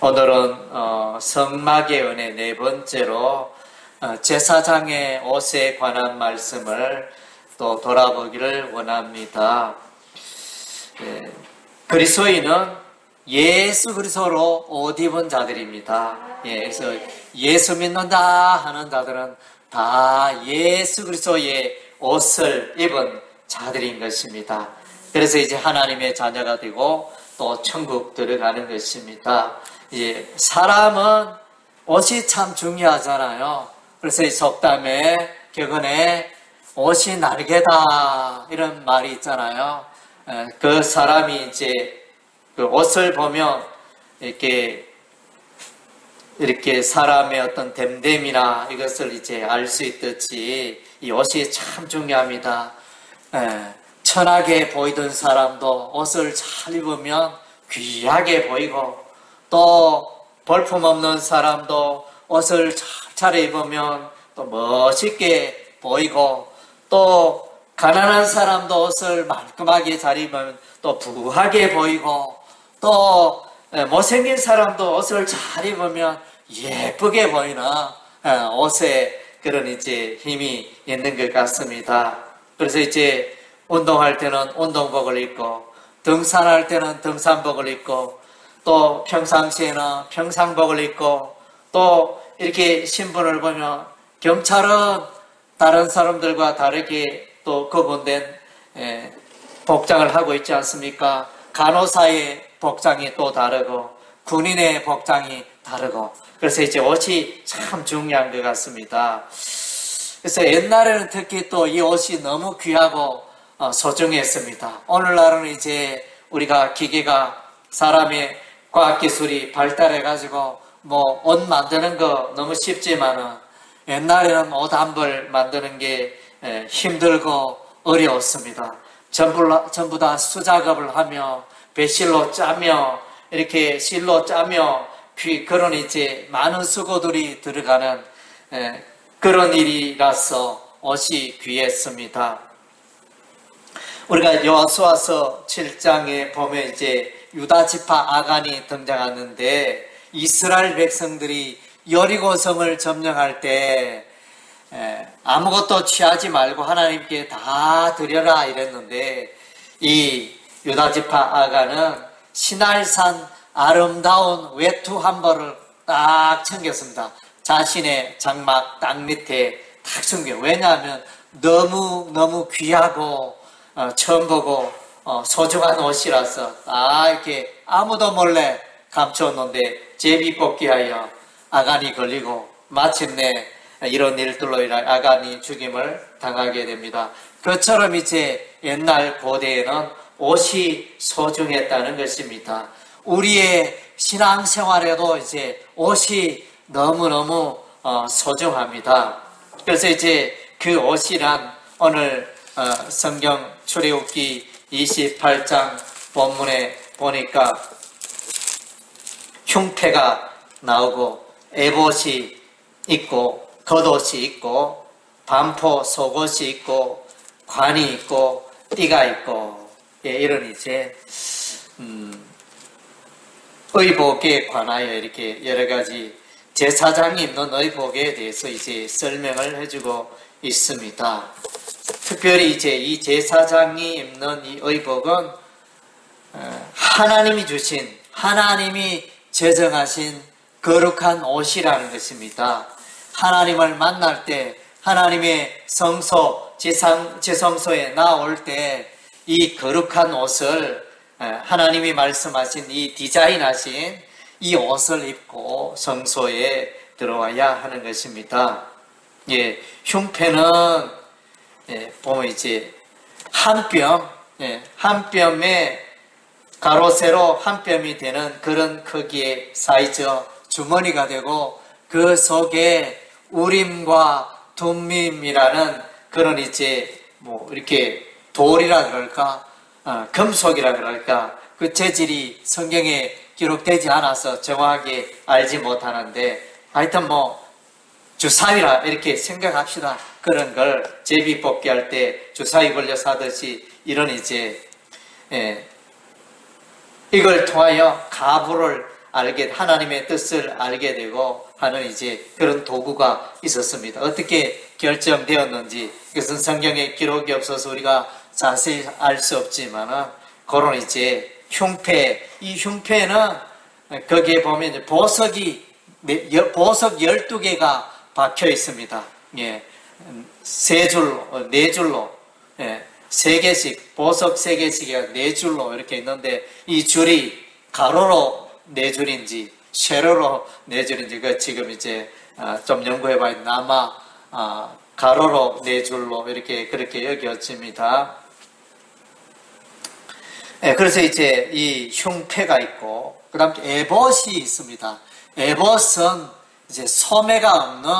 오늘은 성막의 은혜 네 번째로 제사장의 옷에 관한 말씀을 또 돌아보기를 원합니다. 그리스도인은 예수 그리스도로 옷 입은 자들입니다. 그래서 예수 믿는다 하는 자들은 다 예수 그리스도의 옷을 입은 자들인 것입니다. 그래서 이제 하나님의 자녀가 되고 또 천국 들어가는 것입니다. 사람은 옷이 참 중요하잖아요. 그래서 이 속담에 격언에 옷이 날개다 이런 말이 있잖아요. 그 사람이 이제 그 옷을 보면 이렇게 사람의 어떤 됨됨이나 이것을 이제 알 수 있듯이 이 옷이 참 중요합니다. 천하게 보이던 사람도 옷을 잘 입으면 귀하게 보이고, 또 볼품없는 사람도 옷을 잘 입으면 또 멋있게 보이고, 또 가난한 사람도 옷을 말끔하게 잘 입으면 또 부하게 보이고, 또 못생긴 사람도 옷을 잘 입으면 예쁘게 보이는 옷에 그런 이제 힘이 있는 것 같습니다. 그래서 이제 운동할 때는 운동복을 입고, 등산할 때는 등산복을 입고, 또 평상시에는 평상복을 입고, 또 이렇게 신분을 보면 경찰은 다른 사람들과 다르게 또 구분된 복장을 하고 있지 않습니까? 간호사의 복장이 또 다르고, 군인의 복장이 다르고, 그래서 이제 옷이 참 중요한 것 같습니다. 그래서 옛날에는 특히 또 이 옷이 너무 귀하고 소중했습니다. 오늘날은 이제 우리가 기계가, 사람의 과학기술이 발달해가지고 옷 만드는 거 너무 쉽지만은 옛날에는 옷 한 벌 만드는 게 힘들고 어려웠습니다. 전부 다 수작업을 하며 배실로 짜며 이렇게 실로 짜며 그런 이제 많은 수고들이 들어가는 그런 일이라서 옷이 귀했습니다. 우리가 여호수아서 7장에 보면 이제 유다 지파 아간이 등장하는데, 이스라엘 백성들이 여리고성을 점령할 때 아무것도 취하지 말고 하나님께 다 드려라 이랬는데, 이 유다 지파 아간은 시날산 아름다운 외투 한 벌을 딱 챙겼습니다. 자신의 장막 땅 밑에 딱 숨겨. 왜냐하면 너무 귀하고 처음 보고 소중한 옷이라서 딱 이렇게 아무도 몰래 감추었는데, 제비 뽑기하여 아간이 걸리고 마침내 이런 일들로 인해 아간이 죽임을 당하게 됩니다. 그처럼 이제 옛날 고대에는 옷이 소중했다는 것입니다. 우리의 신앙생활에도 이제 옷이 너무너무 소중합니다. 그래서 이제 그 옷이란 오늘 성경 출애굽기 28장 본문에 보니까 흉패가 나오고 에봇이 있고 겉옷이 있고 반포 속옷이 있고 관이 있고 띠가 있고, 이런 이제 의복에 관하여 이렇게 여러 가지 제사장이 입는 의복에 대해서 이제 설명을 해주고 있습니다. 특별히 이제 이 제사장이 입는 이 의복은 하나님이 주신, 하나님이 제정하신 거룩한 옷이라는 것입니다. 하나님을 만날 때, 하나님의 성소, 지성소에 나올 때 이 거룩한 옷을, 하나님이 말씀하신 이 디자인하신 이 옷을 입고 성소에 들어와야 하는 것입니다. 흉패는 보면 이제 한 뼘에 가로 세로 한 뼘이 되는 그런 크기의 사이즈 주머니가 되고, 그 속에 우림과 둠밈이라는 그런 이제 이렇게 돌이라 그럴까, 금속이라 그럴까, 그 재질이 성경에 기록되지 않아서 정확하게 알지 못하는데, 하여튼 주사위라 이렇게 생각합시다. 그런 걸 제비 뽑기 할 때 주사위 걸려 사듯이 이런 이제 이걸 통하여 가부를 하나님의 뜻을 알게 되고 하는 이제 그런 도구가 있었습니다. 어떻게 결정되었는지 이것은 성경에 기록이 없어서 우리가 자세히 알 수 없지만은 그런 이제 흉패, 이 흉패는 거기에 보면 이제 보석 12개가 박혀 있습니다. 예. 세 줄로, 네 줄로, 예. 3개씩, 보석 3개씩이 4줄로 이렇게 있는데, 이 줄이 가로로 4줄인지, 세로로 4줄인지, 그 지금 이제, 좀 연구해봐야 아마, 가로로 4줄로 이렇게, 그렇게 여겨집니다. 예, 그래서 이제 이 흉패가 있고, 그 다음 에봇이 있습니다. 에봇은 이제 소매가 없는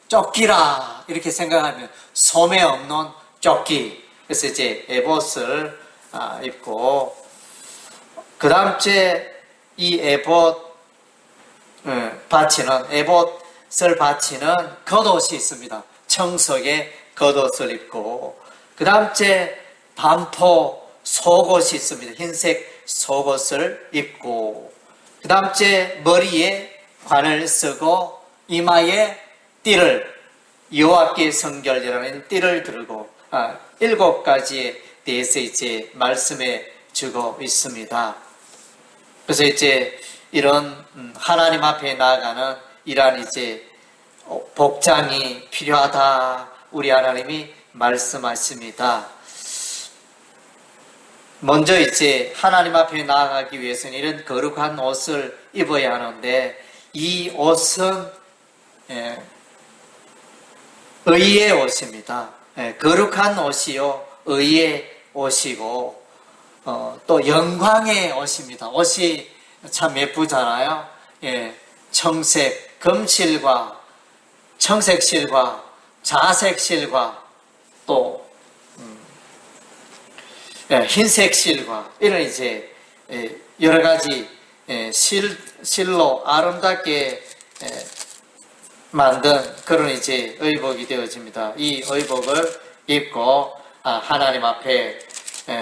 조끼라, 이렇게 생각하면 소매 없는 조끼. 그래서 이제 에봇을 입고, 그 다음째 이 에봇 바치는, 에봇을 바치는 겉옷이 있습니다. 청석의 겉옷을 입고, 그 다음째 반포 속옷이 있습니다. 흰색 속옷을 입고, 그 다음째 머리에 관을 쓰고 이마에 띠를, 여호와께 성결이라는 띠를 들고 7가지에 대해서 이제 말씀해 주고 있습니다. 그래서 이제 이런 하나님 앞에 나아가는 이러한 이제 복장이 필요하다, 우리 하나님이 말씀하십니다. 먼저 이제 하나님 앞에 나아가기 위해서는 이런 거룩한 옷을 입어야 하는데, 이 옷은 의의 옷입니다. 거룩한 옷이요, 의의 옷이고, 또 영광의 옷입니다. 옷이 참 예쁘잖아요. 예, 청색, 금실과 청색실과 자색실과 또 흰색 실과 이런 이제 여러 가지 실로 아름답게 만든 그런 이제 의복이 되어집니다. 이 의복을 입고 하나님 앞에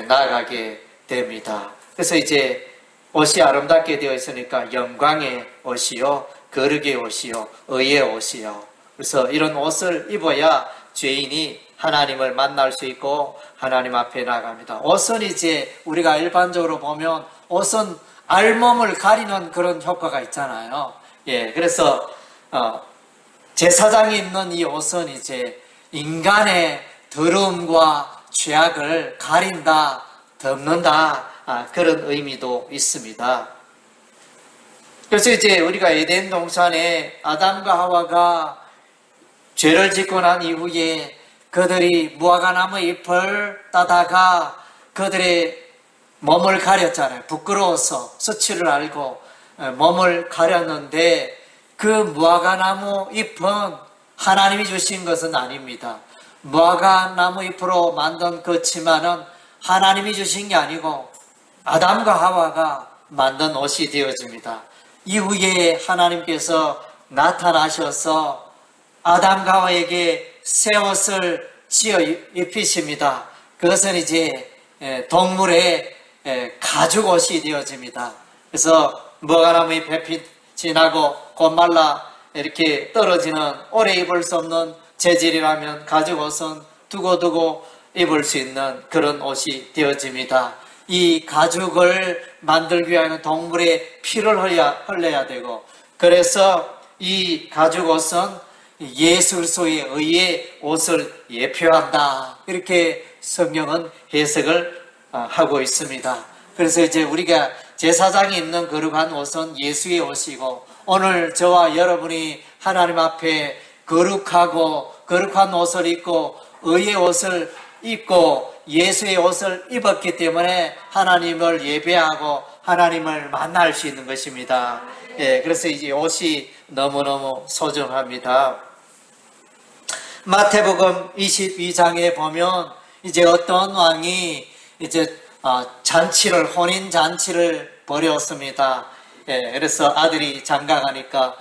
나아가게 됩니다. 그래서 이제 옷이 아름답게 되어 있으니까 영광의 옷이요, 거룩의 옷이요, 의의 옷이요. 그래서 이런 옷을 입어야 죄인이 하나님을 만날 수 있고 하나님 앞에 나갑니다. 옷은 이제 우리가 일반적으로 보면 옷은 알몸을 가리는 그런 효과가 있잖아요. 예, 그래서 제사장이 입는 이 옷은 이제 인간의 더러움과 죄악을 가린다, 덮는다, 그런 의미도 있습니다. 그래서 이제 우리가 에덴 동산에 아담과 하와가 죄를 짓고 난 이후에 그들이 무화과나무 잎을 따다가 그들의 몸을 가렸잖아요. 부끄러워서 수치를 알고 몸을 가렸는데, 그 무화과나무 잎은 하나님이 주신 것은 아닙니다. 무화과나무 잎으로 만든 그 치마는 하나님이 주신 게 아니고 아담과 하와가 만든 옷이 되어집니다. 이후에 하나님께서 나타나셔서 아담과 하와에게 새 옷을 지어 입히십니다. 그것은 이제 동물의 가죽 옷이 되어집니다. 그래서 무화과나무 잎이 지나고 곧 말라 이렇게 떨어지는 오래 입을 수 없는 재질이라면 가죽 옷은 두고두고 입을 수 있는 그런 옷이 되어집니다. 이 가죽을 만들기 위하여는 동물의 피를 흘려야 되고, 그래서 이 가죽 옷은 예수 그리스도의 의의 옷을 예표한다, 이렇게 성경은 해석을 하고 있습니다. 그래서 이제 우리가 제사장이 입는 거룩한 옷은 예수의 옷이고, 오늘 저와 여러분이 하나님 앞에 거룩하고 거룩한 옷을 입고 의의 옷을 입고 예수의 옷을 입었기 때문에 하나님을 예배하고 하나님을 만날 수 있는 것입니다. 예, 그래서 이제 옷이 너무너무 소중합니다. 마태복음 22장에 보면 이제 어떤 왕이 이제 혼인 잔치를 벌였습니다. 예, 그래서 아들이 장가가니까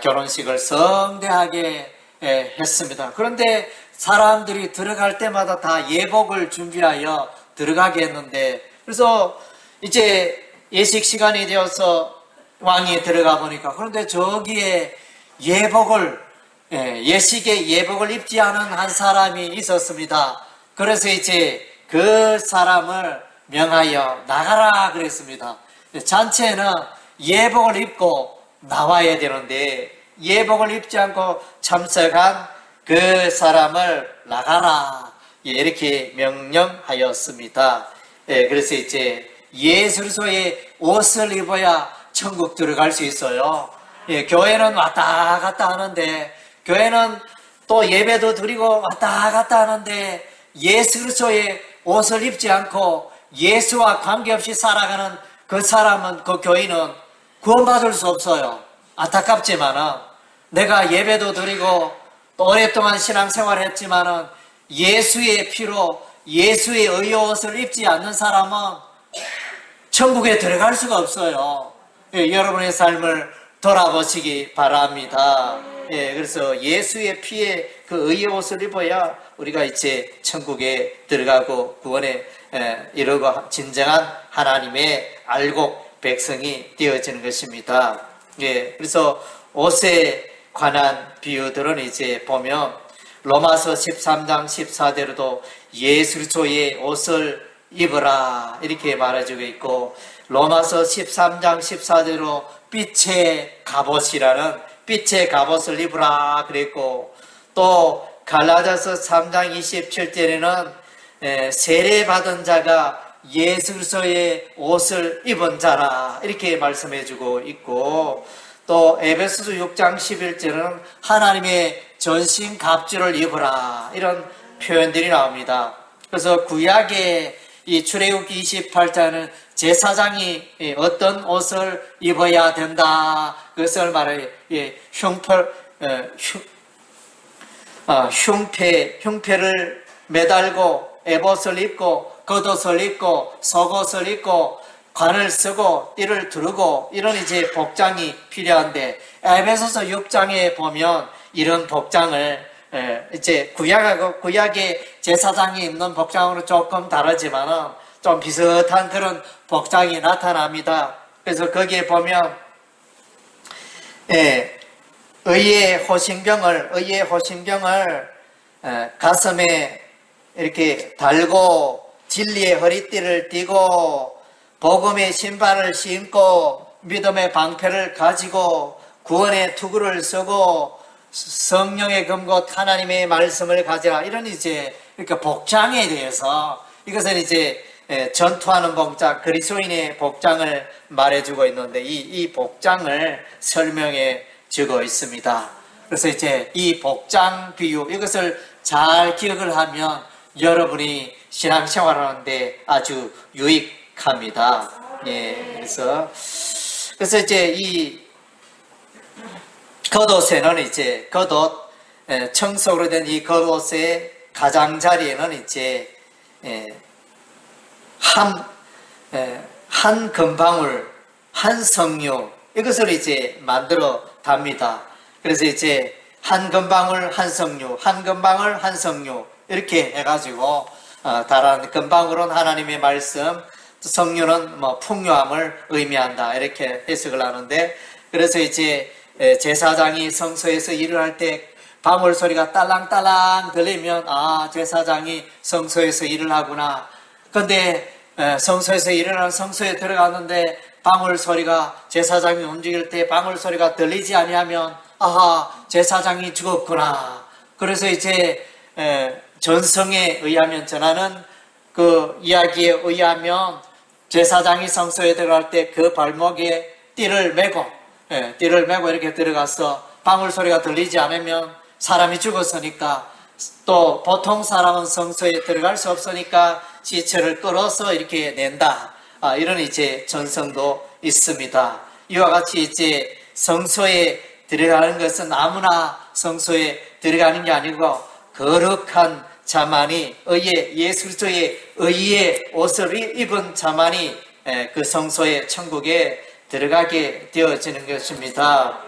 결혼식을 성대하게 했습니다. 그런데 사람들이 들어갈 때마다 다 예복을 준비하여 들어가게 했는데, 그래서 이제 예식 시간이 되어서 왕이 들어가 보니까, 그런데 저기에 예식의 예복을 입지 않은 한 사람이 있었습니다. 그래서 이제 그 사람을 명하여 나가라 그랬습니다. 잔치에는 예복을 입고 나와야 되는데 예복을 입지 않고 참석한 그 사람을 나가라, 이렇게 명령하였습니다. 그래서 이제 예수의 옷을 입어야 천국 들어갈 수 있어요. 교회는 왔다 갔다 하는데, 교회는 또 예배도 드리고 왔다 갔다 하는데, 예수 그리스도의 옷을 입지 않고 예수와 관계없이 살아가는 그 사람은, 그 교인은 구원받을 수 없어요. 안타깝지만은 내가 예배도 드리고 또 오랫동안 신앙생활을 했지만은 예수의 피로 예수의 의의 옷을 입지 않는 사람은 천국에 들어갈 수가 없어요. 여러분의 삶을 돌아보시기 바랍니다. 그래서 예수의 피에 그 의의 옷을 입어야 우리가 이제 천국에 들어가고 구원에 이르고 진정한 하나님의 알곡 백성이 되어지는 것입니다. 그래서 옷에 관한 비유들은 이제 보면 로마서 13장 14대로도 예수 그리스도의 옷을 입어라 이렇게 말해주고 있고, 로마서 13장 14대로 빛의 갑옷이라는 빛의 갑옷을 입으라 그랬고, 또 갈라디아서 3장 27절에는 세례받은 자가 예수 그리스도의 옷을 입은 자라 이렇게 말씀해주고 있고, 또 에베소서 6장 11절은 하나님의 전신 갑주를 입으라 이런 표현들이 나옵니다. 그래서 구약의 이 출애굽기 28장은 제사장이 어떤 옷을 입어야 된다 그것을 말해요. 흉패를 매달고 에봇을 입고 겉옷을 입고 속옷을 입고 관을 쓰고 띠를 두르고 이런 이제 복장이 필요한데, 에베소서 6장에 보면 이런 복장을 이제 구약의 제사장이 입는 복장으로 조금 다르지만은 좀 비슷한 그런 복장이 나타납니다. 그래서 거기에 보면 의의 호신병을 가슴에 이렇게 달고 진리의 허리띠를 띠고 복음의 신발을 신고 믿음의 방패를 가지고 구원의 투구를 쓰고 성령의 검곧 하나님의 말씀을 가지라, 이런 이제 그러니까 복장에 대해서, 이것은 이제 전투하는 복장, 그리스도인의 복장을 말해주고 있는데 이 복장을 설명해 주고 있습니다. 그래서 이제 이 복장 비유, 이것을 잘 기억을 하면 여러분이 신앙생활하는데 아주 유익합니다. 그래서 이제 이 겉옷에는 이제 겉옷, 청석으로 된 이 겉옷의 가장자리에는 이제 한 금방울, 한 석류, 이것을 이제 만들어 답니다. 그래서 이제 한 금방울, 한 석류, 한 금방울, 한 석류 이렇게 해가지고 달아는 금방울은 하나님의 말씀, 석류는 뭐 풍요함을 의미한다 이렇게 해석을 하는데, 그래서 이제 제사장이 성소에서 일을 할 때 방울 소리가 딸랑딸랑 들리면 제사장이 성소에서 일을 하구나. 근데 성소에서 일어나는 성소에 들어갔는데 방울 소리가, 제사장이 움직일 때 방울 소리가 들리지 아니하면 제사장이 죽었구나. 그래서 이제 전성에 의하면, 전하는 그 이야기에 의하면 제사장이 성소에 들어갈 때 그 발목에 띠를 메고 이렇게 들어가서 방울 소리가 들리지 않으면 사람이 죽었으니까, 또 보통 사람은 성소에 들어갈 수 없으니까 시체를 끌어서 이렇게 낸다. 이런 이제 전성도 있습니다. 이와 같이 이제 성소에 들어가는 것은 아무나 성소에 들어가는 게 아니고 거룩한 자만이, 예수 그리스도의 의의 옷을 입은 자만이 그 성소의 천국에 들어가게 되어지는 것입니다.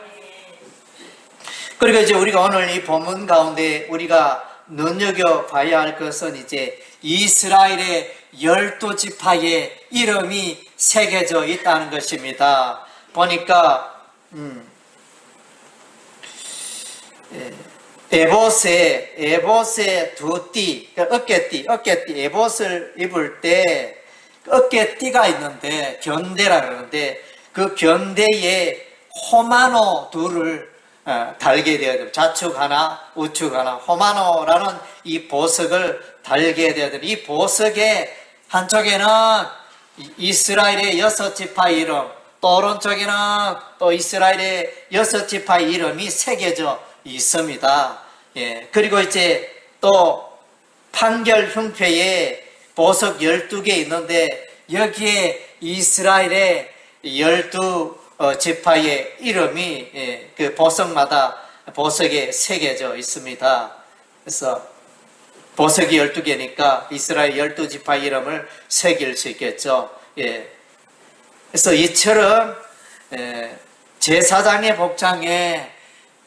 그리고 이제 우리가 오늘 이 본문 가운데 우리가 눈여겨봐야 할 것은 이제 이스라엘의 12지파의 이름이 새겨져 있다는 것입니다. 보니까 에봇의 두 띠, 어깨띠, 에봇을 입을 때 어깨띠가 있는데 견대라 그러는데 그 견대에 호마노 둘을 달게 되어야 됩니다. 좌측 하나, 우측 하나, 호마노라는 이 보석을 달게 되어야 됩니다. 이 보석의 한쪽에는 이스라엘의 6지파 이름, 또 오른쪽에는 또 이스라엘의 6지파 이름이 새겨져 있습니다. 예. 그리고 이제 또 판결 흉패에 보석 12개 있는데 여기에 이스라엘의 12지파의 이름이 그 보석마다 보석에 새겨져 있습니다. 그래서 보석이 12개니까 이스라엘 12지파 이름을 새길 수 있겠죠. 예. 그래서 이처럼 제사장의 복장에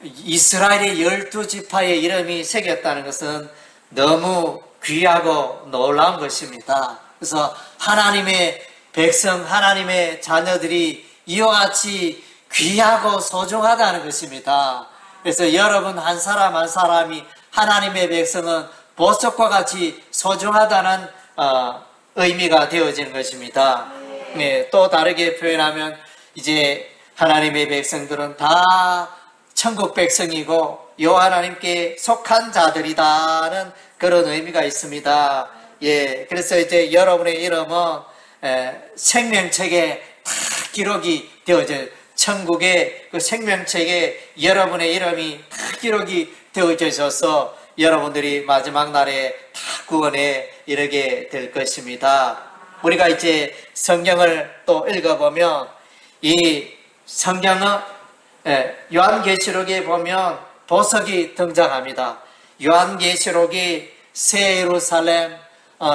이스라엘의 12지파의 이름이 새겼다는 것은 너무 귀하고 놀라운 것입니다. 그래서 하나님의 백성, 하나님의 자녀들이 이와 같이 귀하고 소중하다는 것입니다. 그래서 여러분 한 사람 한 사람이 하나님의 백성은 보석과 같이 소중하다는 의미가 되어지는 것입니다. 네, 또 다르게 표현하면 이제 하나님의 백성들은 다 천국 백성이고 여호와 하나님께 속한 자들이다는 그런 의미가 있습니다. 예, 그래서 이제 여러분의 이름은 생명책에 다 기록이 되어져 천국의 그 생명책에 여러분의 이름이 다 기록이 되어져 있어서 여러분들이 마지막 날에 다 구원에 이르게 될 것입니다. 우리가 이제 성경을 또 읽어보면 이 성경은 요한계시록에 보면 보석이 등장합니다. 요한계시록이 새 예루살렘,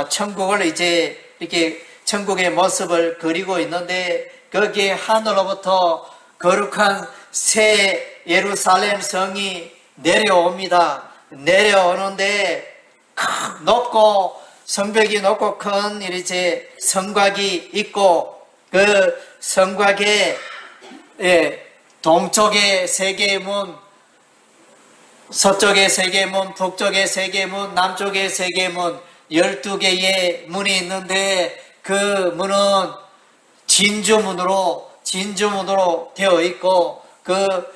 천국을 이제 이렇게 천국의 모습을 그리고 있는데 거기에 하늘로부터 거룩한 새 예루살렘 성이 내려옵니다. 내려오는데 높고 성벽이 높고 큰 이제 성곽이 있고 그 성곽에 동쪽에 세 개의 문, 서쪽에 세 개의 문, 북쪽에 세 개의 문, 남쪽에 세 개의 문, 12개의 문이 있는데 그 문은 진주문으로 되어 있고 그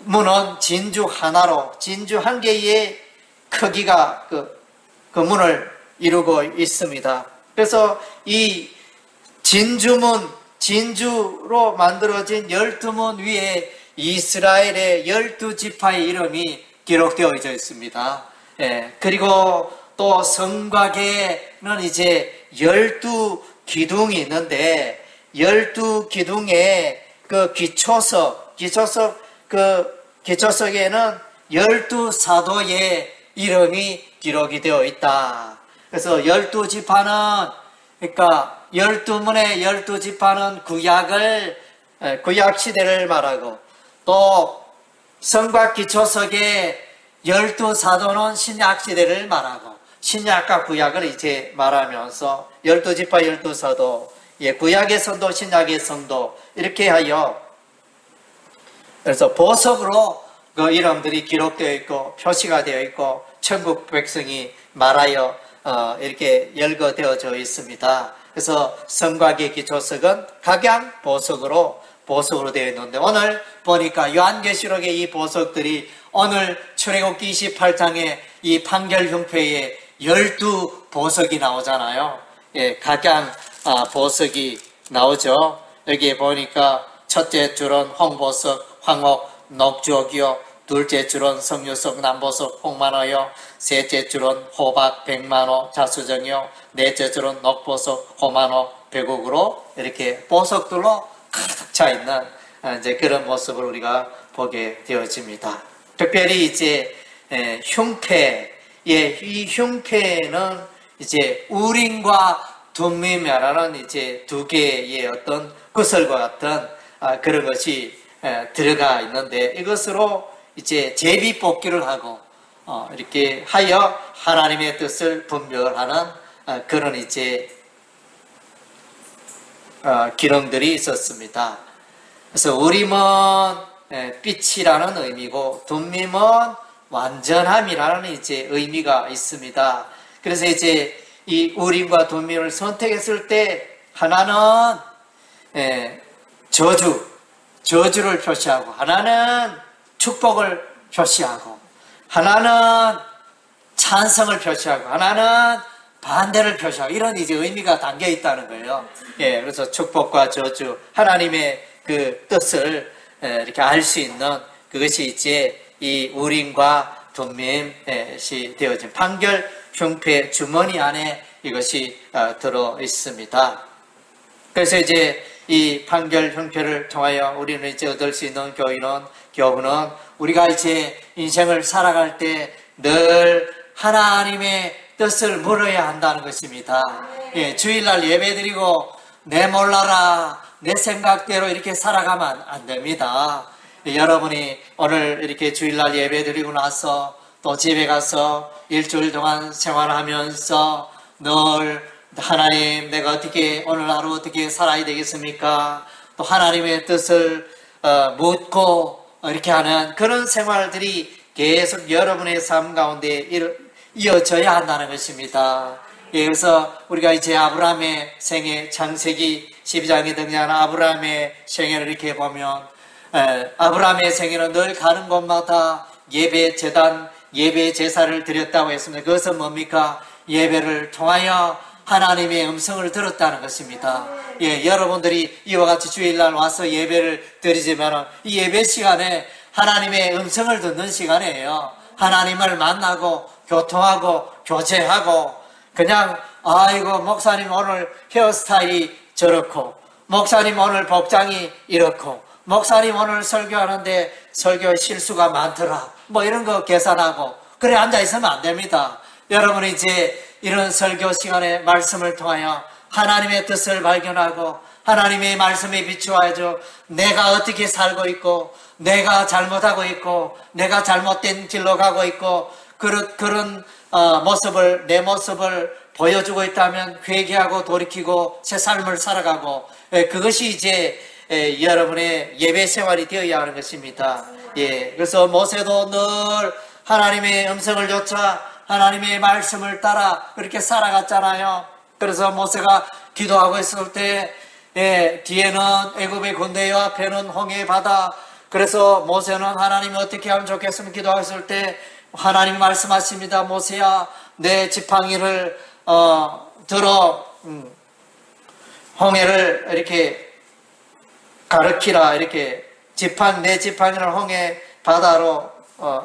문은 진주 하나로, 진주 한 개의 크기가 그 문을 이루고 있습니다. 그래서 이 진주로 만들어진 12문 위에 이스라엘의 12지파의 이름이 기록되어 있습니다. 예, 그리고 또 성곽에는 이제 12기둥이 있는데 12기둥에 그 기초석에는 12사도의 이름이 기록이 되어 있다. 그래서 12지파는 그러니까 12문의 12지파는 구약 시대를 말하고 또 성곽 기초석의 12사도는 신약 시대를 말하고 신약과 구약을 이제 말하면서 12지파 12사도 구약의 선도 신약의 선도 이렇게 하여 그래서 보석으로 그 이름들이 기록되어 있고 표시가 되어 있고 천국 백성이 말하여 이렇게 열거되어져 있습니다. 그래서 성곽의 기초석은 각양 보석으로 되어 있는데 오늘 보니까 요한계시록의 이 보석들이 오늘 출애굽기 28장에 이 판결 흉패에 12보석이 나오잖아요. 예, 각양 보석이 나오죠. 여기에 보니까 첫째 줄은 홍보석, 황옥, 녹주옥이요. 둘째 줄은 석류석, 남보석, 홍만호요. 셋째 줄은 호박, 백만호, 자수정이요. 넷째 줄은 녹보석, 호만호, 백옥으로 이렇게 보석들로 가득 차 있는 이제 그런 모습을 우리가 보게 되어집니다. 특별히 이제 이 흉패는 이제 우림과 둠밈이라는 이제 두 개의 어떤 구슬과 같은 그런 것이 들어가 있는데 이것으로 이제 제비 뽑기를 하고 이렇게 하여 하나님의 뜻을 분별하는 그런 이제 기능들이 있었습니다. 그래서 우림은 빛이라는 의미고 둠밈은 완전함이라는 이제 의미가 있습니다. 그래서 이제 이 우림과 둠밈을 선택했을 때 하나는 저주를 표시하고 하나는 축복을 표시하고 하나는 찬성을 표시하고 하나는 반대를 표시하고 이런 이제 의미가 담겨 있다는 거예요. 그래서 축복과 저주 하나님의 그 뜻을 이렇게 알 수 있는 그것이 이제 이 우림과 둠밈이 되어진 판결 흉패 주머니 안에 이것이 들어 있습니다. 그래서 이제 이 판결 흉패를 통하여 우리는 이제 얻을 수 있는 교훈은 우리가 이제 인생을 살아갈 때 늘 하나님의 뜻을 물어야 한다는 것입니다. 주일날 예배드리고 내 몰라라 내 생각대로 이렇게 살아가면 안 됩니다. 여러분이 오늘 이렇게 주일날 예배드리고 나서 또 집에 가서 일주일 동안 생활하면서 늘 하나님 내가 어떻게 오늘 하루 어떻게 살아야 되겠습니까? 또 하나님의 뜻을 묻고 이렇게 하는 그런 생활들이 계속 여러분의 삶 가운데 이어져야 한다는 것입니다. 그래서 우리가 이제 아브라함의 생애 창세기 12장에 등장하는 아브라함의 생애를 이렇게 보면 아브라함의 생애는 늘 가는 곳마다 예배 제단 예배 제사를 드렸다고 했습니다. 그것은 뭡니까? 예배를 통하여 하나님의 음성을 들었다는 것입니다. 여러분들이 이와 같이 주일날 와서 예배를 드리지만 이 예배 시간에 하나님의 음성을 듣는 시간이에요. 하나님을 만나고 교통하고 교제하고 그냥 아이고 목사님 오늘 헤어스타일이 저렇고 목사님 오늘 복장이 이렇고 목사님 오늘 설교하는데 설교 실수가 많더라 뭐 이런 거 계산하고 그래 앉아있으면 안 됩니다. 여러분이 이제 이런 설교 시간에 말씀을 통하여 하나님의 뜻을 발견하고 하나님의 말씀에 비추어야죠. 내가 어떻게 살고 있고 내가 잘못하고 있고 내가 잘못된 길로 가고 있고 그런 모습을 내 모습을 보여주고 있다면 회개하고 돌이키고 새 삶을 살아가고 그것이 이제 여러분의 예배 생활이 되어야 하는 것입니다. 그래서 모세도 늘 하나님의 음성을 좇아 하나님의 말씀을 따라 그렇게 살아갔잖아요. 그래서 모세가 기도하고 있을 때 뒤에는 애굽의 군대와 앞에는 홍해 바다. 그래서 모세는 하나님이 어떻게 하면 좋겠으면 기도하고 있을 때 하나님이 말씀하십니다. 모세야 내 지팡이를 들어 홍해를 이렇게 가르키라 이렇게 내 지팡이를 홍해 바다로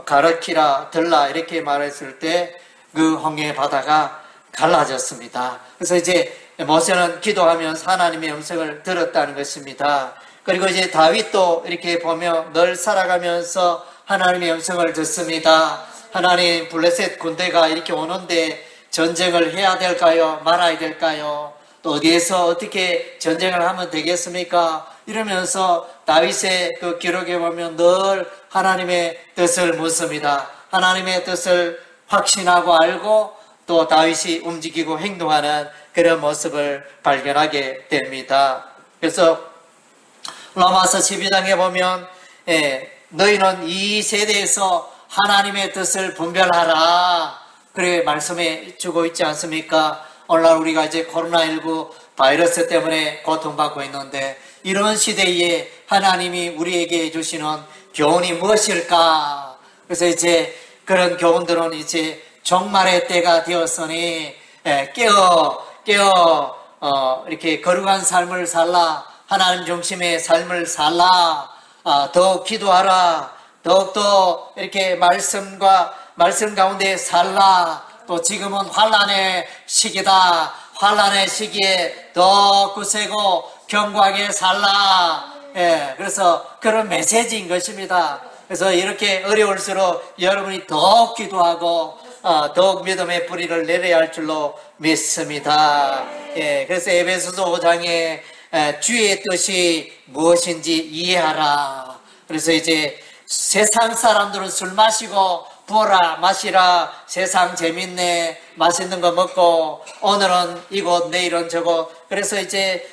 가르키라 들라 이렇게 말했을 때 그 홍해 바다가 갈라졌습니다. 그래서 이제 모세는 기도하면서 하나님의 음성을 들었다는 것입니다. 그리고 이제 다윗도 이렇게 보면 늘 살아가면서 하나님의 음성을 듣습니다. 하나님 블레셋 군대가 이렇게 오는데 전쟁을 해야 될까요? 말아야 될까요? 또 어디에서 어떻게 전쟁을 하면 되겠습니까? 이러면서 다윗의 그 기록에 보면 늘 하나님의 뜻을 묻습니다. 하나님의 뜻을 확신하고 알고 또 다윗이 움직이고 행동하는 그런 모습을 발견하게 됩니다. 그래서 로마서 12장에 보면 너희는 이 세대에서 하나님의 뜻을 분별하라 그렇게 말씀해 주고 있지 않습니까? 오늘날 우리가 이제 코로나19 바이러스 때문에 고통받고 있는데 이런 시대에 하나님이 우리에게 주시는 교훈이 무엇일까? 그래서 이제 그런 교훈들은 이제 종말의 때가 되었으니 깨어 이렇게 거룩한 삶을 살라 하나님 중심의 삶을 살라 더욱 기도하라 더욱더 이렇게 말씀 가운데 살라 또 지금은 환난의 시기다 환난의 시기에 더 굳세고 견고하게 살라 그래서 그런 메시지인 것입니다. 그래서 이렇게 어려울수록 여러분이 더욱 기도하고 더욱 믿음의 뿌리를 내려야 할 줄로 믿습니다. 그래서 에베소서 5장에 주의 뜻이 무엇인지 이해하라. 그래서 이제 세상 사람들은 술 마시고 부어라 마시라 세상 재밌네 맛있는 거 먹고 오늘은 이곳 내일은 저곳 그래서 이제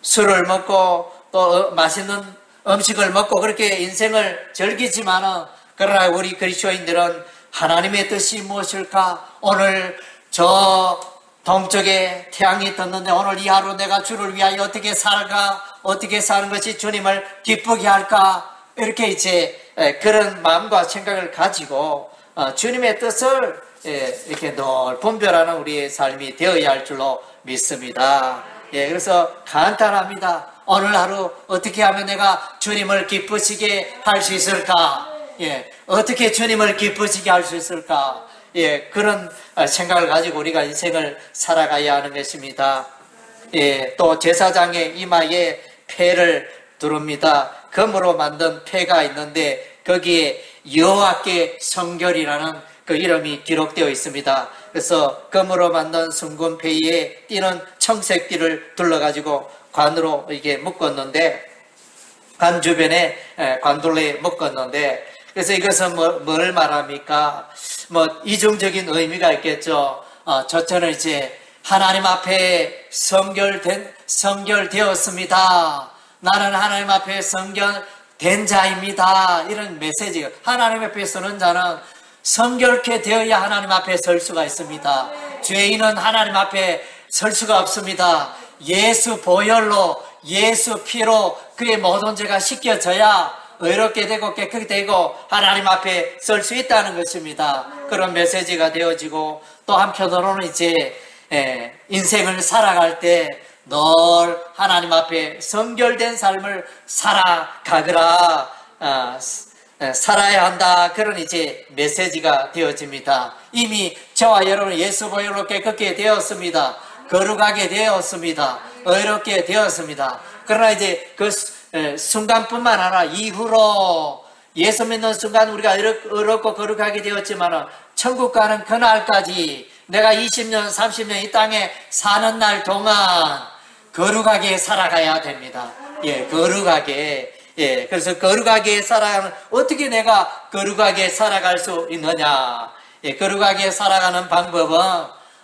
술을 먹고 또 맛있는 음식을 먹고 그렇게 인생을 즐기지만은, 그러나 우리 그리스도인들은 하나님의 뜻이 무엇일까? 오늘 저 동쪽에 태양이 떴는데 오늘 이 하루 내가 주를 위하여 어떻게 살까? 어떻게 사는 것이 주님을 기쁘게 할까? 이렇게 이제 그런 마음과 생각을 가지고 주님의 뜻을 이렇게 늘 분별하는 우리의 삶이 되어야 할 줄로 믿습니다. 그래서 간단합니다. 오늘 하루 어떻게 하면 내가 주님을 기쁘시게 할 수 있을까? 어떻게 주님을 기쁘시게 할 수 있을까? 그런 생각을 가지고 우리가 인생을 살아가야 하는 것입니다. 또 제사장의 이마에 패를 두릅니다. 금으로 만든 패가 있는데 거기에 여호와께 성결이라는 그 이름이 기록되어 있습니다. 그래서 금으로 만든 순금패에 띠는 청색띠를 둘러가지고 관으로 이게 묶었는데, 관 주변에 관둘레에 묶었는데, 그래서 이것은 뭘 말합니까? 이중적인 의미가 있겠죠. 저처럼 이제 하나님 앞에 성결되었습니다. 나는 하나님 앞에 성결된 자입니다. 이런 메시지가, 하나님 앞에 서는 자는 성결케 되어야 하나님 앞에 설 수가 있습니다. 죄인은 하나님 앞에 설 수가 없습니다. 예수 보혈로, 예수 피로 그의 모든 죄가 씻겨져야 의롭게 되고 깨끗이 되고 하나님 앞에 설 수 있다는 것입니다. 그런 메시지가 되어지고, 또 한편으로는 이제 인생을 살아갈 때 늘 하나님 앞에 성결된 삶을 살아가거라, 살아야 한다, 그런 이제 메시지가 되어집니다. 이미 저와 여러분 예수 보혈로 깨끗게 되었습니다. 거룩하게 되었습니다. 의롭게 되었습니다. 그러나 이제 그 순간뿐만 아니라 이후로 예수 믿는 순간 우리가 의롭고 거룩하게 되었지만 천국 가는 그날까지 내가 20년 30년 이 땅에 사는 날 동안 거룩하게 살아가야 됩니다. 거룩하게. 그래서 거룩하게 살아가는, 어떻게 내가 거룩하게 살아갈 수 있느냐? 거룩하게 살아가는 방법은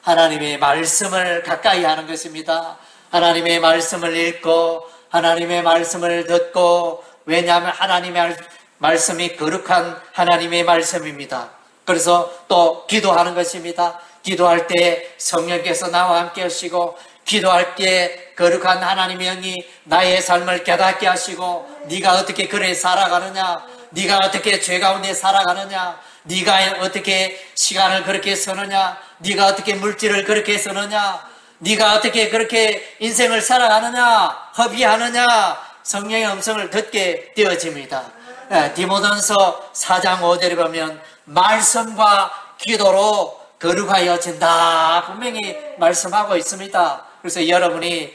하나님의 말씀을 가까이 하는 것입니다. 하나님의 말씀을 읽고 하나님의 말씀을 듣고, 왜냐하면 하나님의 말씀이 거룩한 하나님의 말씀입니다. 그래서 또 기도하는 것입니다. 기도할 때 성령께서 나와 함께 하시고, 기도할 때 거룩한 하나님의 영이 나의 삶을 깨닫게 하시고, 네가 어떻게 그래 살아가느냐, 네가 어떻게 죄 가운데 살아가느냐, 네가 어떻게 시간을 그렇게 쓰느냐, 네가 어떻게 물질을 그렇게 쓰느냐, 네가 어떻게 그렇게 인생을 살아가느냐, 허비하느냐, 성령의 음성을 듣게 되어집니다. 디모데전서 4장 5절에 보면 말씀과 기도로 거룩하여진다, 분명히 말씀하고 있습니다. 그래서 여러분이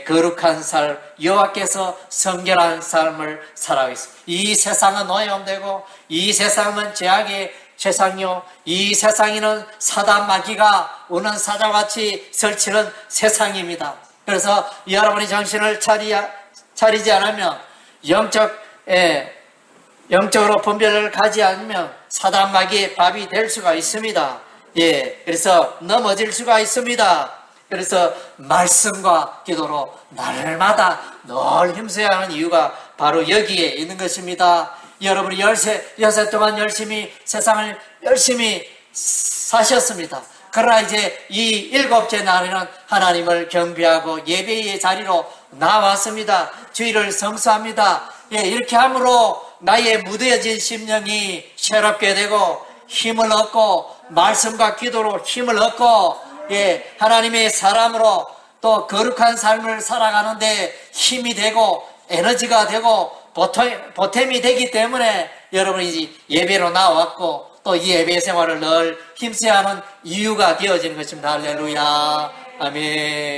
거룩한 삶, 여호와께서 성결한 삶을 살아가고 있습니다. 이 세상은 오염되고 이 세상은 죄악의 세상이요, 이 세상에는 사단 마귀가 우는 사자같이 설치는 세상입니다. 그래서 여러분이 정신을 차리지 않으면, 영적으로 분별을 가지 않으면 사단 마귀의 밥이 될 수가 있습니다. 그래서 넘어질 수가 있습니다. 그래서 말씀과 기도로 날마다 늘 힘써야 하는 이유가 바로 여기에 있는 것입니다. 여러분이 여세 동안 열심히 세상을 열심히 사셨습니다. 그러나 이제 이 7째 날에는 하나님을 경배하고 예배의 자리로 나왔습니다. 주일을 성수합니다. 이렇게 함으로 나의 무뎌진 심령이 새롭게 되고 힘을 얻고, 말씀과 기도로 힘을 얻고, 하나님의 사람으로 또 거룩한 삶을 살아가는데 힘이 되고 에너지가 되고 보탬이 되기 때문에 여러분이 예배로 나왔고, 또 이 예배 생활을 늘 힘써야 하는 이유가 되어지는 것입니다. 할렐루야. 아멘.